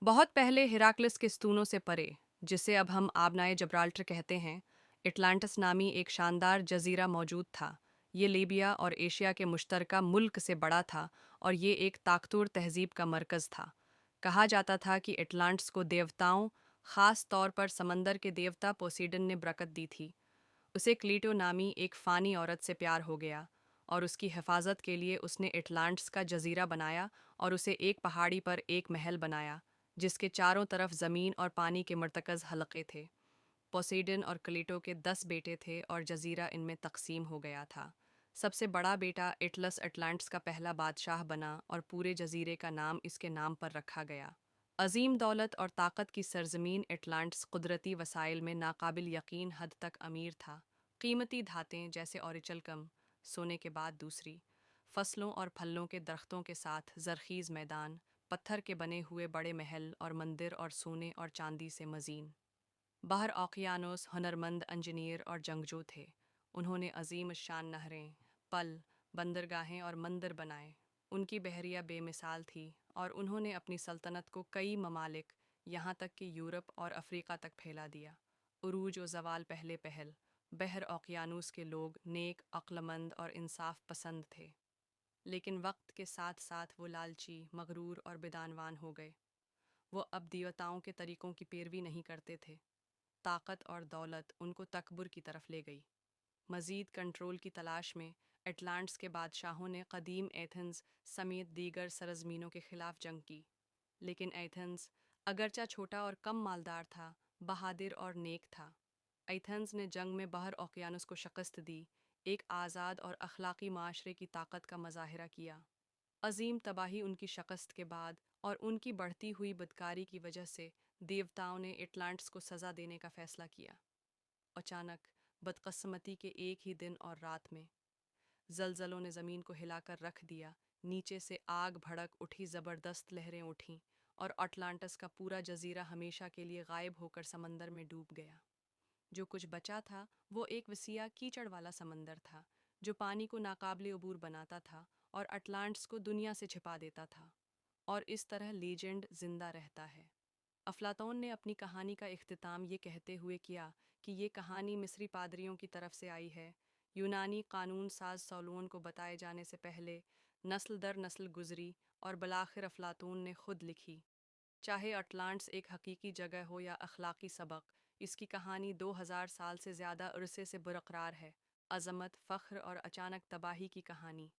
बहुत पहले हिराक्लिस के स्तूनों से परे, जिसे अब हम आबनाए जब्राल्टर कहते हैं, एटलांटिस नामी एक शानदार जजीरा मौजूद था। ये लीबिया और एशिया के मुश्तरका मुल्क से बड़ा था और ये एक ताकतवर तहजीब का मरकज़ था। कहा जाता था कि एटलांटिस को देवताओं, ख़ास तौर पर समंदर के देवता पोसीडन ने बरकत दी थी। उसे क्लीटो नामी एक फ़ानी औरत से प्यार हो गया और उसकी हिफाजत के लिए उसने एटलांटिस का जजीरा बनाया और उसे एक पहाड़ी पर एक महल बनाया जिसके चारों तरफ ज़मीन और पानी के मरतकज़ हलक़े थे। पोसेidon और क्लीटो के 10 बेटे थे और जजीरा इनमें तकसीम हो गया था। सबसे बड़ा बेटा एटलस एटलांटिस का पहला बादशाह बना और पूरे जजीरे का नाम इसके नाम पर रखा गया। अजीम दौलत और ताकत की सरजमीन एटलांटिस कुदरती वसाइल में नाकाबिल यकीन हद तक अमीर था। कीमती धातें जैसे ऑरिचलकम, सोने के बाद दूसरी, फसलों और फलों के दरख्तों के साथ जरखीज़ मैदान, पत्थर के बने हुए बड़े महल और मंदिर और सोने और चांदी से मज़ीन। बाहर ओकियानोस हुनरमंद इंजीनियर और जंगजू थे। उन्होंने अजीम शान नहरें, पल, बंदरगाहें और मंदिर बनाए। उनकी बहरिया बेमिसाल थी और उन्होंने अपनी सल्तनत को कई ममालिक, यहाँ तक कि यूरोप और अफ्रीका तक फैला दिया। उरूज व ज़वाल पहले पहल, बहर ओकियानूस के लोग नेक, अक्लमंद और इंसाफ पसंद थे, लेकिन वक्त के साथ साथ वो लालची, मगरूर और बिदानवान हो गए। वो अब देवताओं के तरीक़ों की पैरवी नहीं करते थे। ताकत और दौलत उनको तकब्बुर की तरफ ले गई। मज़ीद कंट्रोल की तलाश में एटलांटिस के बादशाहों ने क़दीम एथेंस समेत दीगर सरज़मीनों के ख़िलाफ़ जंग की। लेकिन एथेंस, अगरचा छोटा और कम मालदार था, बहादुर और नेक था। एथेंस ने जंग में बहर ओकियानूस को शिकस्त दी, एक आज़ाद और अखलाक़ी माशरे की ताकत का मुज़ाहिरा किया। अजीम तबाही उनकी शिकस्त के बाद और उनकी बढ़ती हुई बदकारी की वजह से देवताओं ने एटलांटिस को सज़ा देने का फ़ैसला किया। अचानक, बदक़िस्मती के एक ही दिन और रात में, ज़लज़लों ने ज़मीन को हिलाकर रख दिया। नीचे से आग भड़क उठी, ज़बरदस्त लहरें उठीं और अटलांटिस का पूरा जजीरा हमेशा के लिए गायब होकर समंदर में डूब गया। जो कुछ बचा था वो एक वसीया कीचड़ वाला समंदर था जो पानी को नाकाबिले अबूर बनाता था और अटलांटिस को दुनिया से छिपा देता था। और इस तरह लीजेंड जिंदा रहता है। अफलातून ने अपनी कहानी का इख्तिताम ये कहते हुए किया कि ये कहानी मिस्री पादरियों की तरफ से आई है। यूनानी कानून साज सोलोन को बताए जाने से पहले नस्ल दर नस्ल गुजरी और बलाखिर अफलातून ने खुद लिखी। चाहे अटलांटिस एक हकीकी जगह हो या अखलाकी सबक, इसकी कहानी 2000 साल से ज़्यादा अरसे से बरकरार है। अज़मत, फ़ख्र और अचानक तबाही की कहानी।